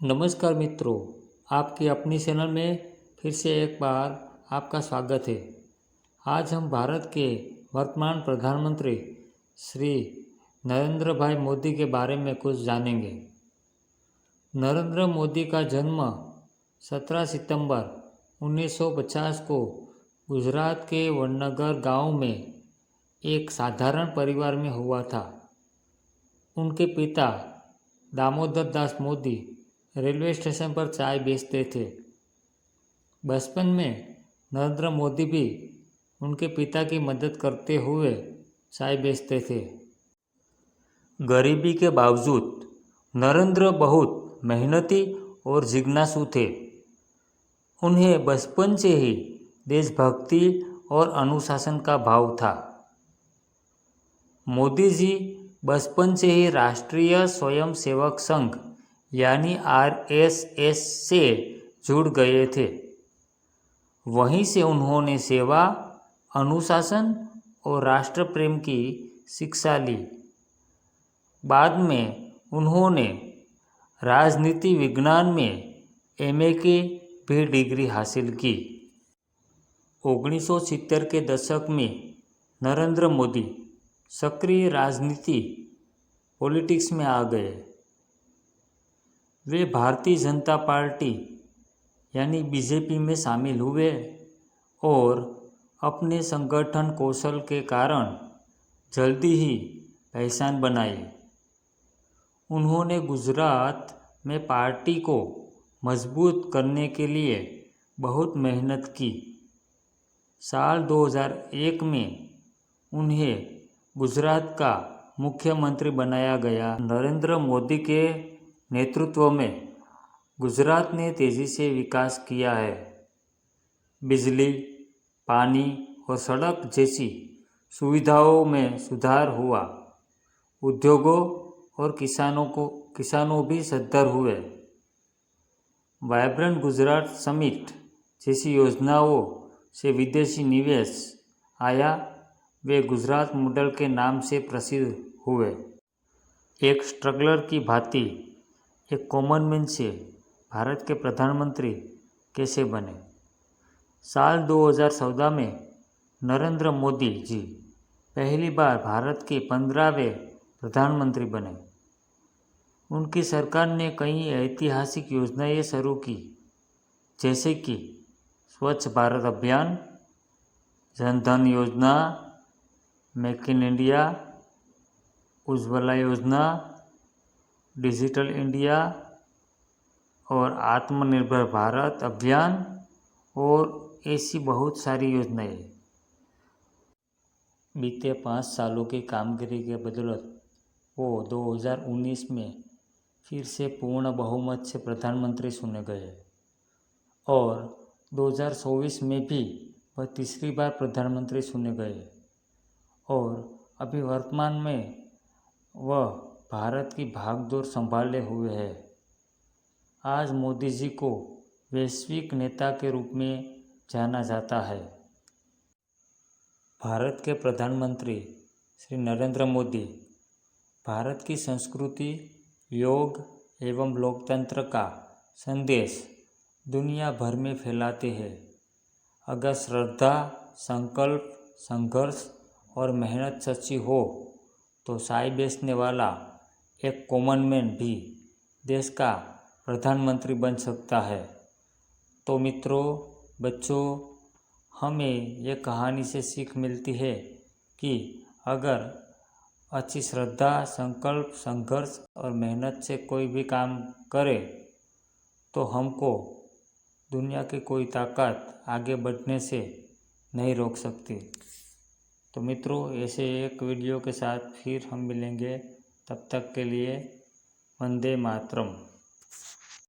नमस्कार मित्रों, आपकी अपनी चैनल में फिर से एक बार आपका स्वागत है। आज हम भारत के वर्तमान प्रधानमंत्री श्री नरेंद्र भाई मोदी के बारे में कुछ जानेंगे। नरेंद्र मोदी का जन्म 17 सितंबर 1950 को गुजरात के वडनगर गांव में एक साधारण परिवार में हुआ था। उनके पिता दामोदर दास मोदी रेलवे स्टेशन पर चाय बेचते थे। बचपन में नरेंद्र मोदी भी उनके पिता की मदद करते हुए चाय बेचते थे। गरीबी के बावजूद नरेंद्र बहुत मेहनती और जिज्ञासु थे। उन्हें बचपन से ही देशभक्ति और अनुशासन का भाव था। मोदी जी बचपन से ही राष्ट्रीय स्वयंसेवक संघ यानी RSS से जुड़ गए थे। वहीं से उन्होंने सेवा, अनुशासन और राष्ट्र प्रेम की शिक्षा ली। बाद में उन्होंने राजनीति विज्ञान में MA की भी डिग्री हासिल की। 1970 के दशक में नरेंद्र मोदी सक्रिय राजनीति पॉलिटिक्स में आ गए। वे भारतीय जनता पार्टी यानी BJP में शामिल हुए और अपने संगठन कौशल के कारण जल्दी ही पहचान बनाई। उन्होंने गुजरात में पार्टी को मजबूत करने के लिए बहुत मेहनत की। साल 2001 में उन्हें गुजरात का मुख्यमंत्री बनाया गया। नरेंद्र मोदी के नेतृत्व में गुजरात ने तेज़ी से विकास किया है। बिजली, पानी और सड़क जैसी सुविधाओं में सुधार हुआ। उद्योगों और किसानों भी सद्धर हुए। वाइब्रेंट गुजरात समिट जैसी योजनाओं से विदेशी निवेश आया। वे गुजरात मॉडल के नाम से प्रसिद्ध हुए। एक स्ट्रगलर की भांति एक कॉमन मैन से भारत के प्रधानमंत्री कैसे बने। साल 2014 में नरेंद्र मोदी जी पहली बार भारत के 15वें प्रधानमंत्री बने। उनकी सरकार ने कई ऐतिहासिक योजनाएं शुरू की, जैसे कि स्वच्छ भारत अभियान, जन धन योजना, मेक इन इंडिया, उज्ज्वला योजना, डिजिटल इंडिया और आत्मनिर्भर भारत अभियान और ऐसी बहुत सारी योजनाएं। बीते 5 सालों की कामगिरी के बदौलत वो 2019 में फिर से पूर्ण बहुमत से प्रधानमंत्री चुने गए और 2024 में भी वह तीसरी बार प्रधानमंत्री चुने गए और अभी वर्तमान में वह भारत की भागदौड़ संभाले हुए है। आज मोदी जी को वैश्विक नेता के रूप में जाना जाता है। भारत के प्रधानमंत्री श्री नरेंद्र मोदी भारत की संस्कृति, योग एवं लोकतंत्र का संदेश दुनिया भर में फैलाते हैं। अगर श्रद्धा, संकल्प, संघर्ष और मेहनत सच्ची हो तो चाय बेचने वाला एक कॉमन मैन भी देश का प्रधानमंत्री बन सकता है। तो मित्रों, बच्चों, हमें ये कहानी से सीख मिलती है कि अगर अच्छी श्रद्धा, संकल्प, संघर्ष और मेहनत से कोई भी काम करे तो हमको दुनिया की कोई ताकत आगे बढ़ने से नहीं रोक सकती। तो मित्रों, ऐसे एक वीडियो के साथ फिर हम मिलेंगे। तब तक के लिए वंदे मातरम।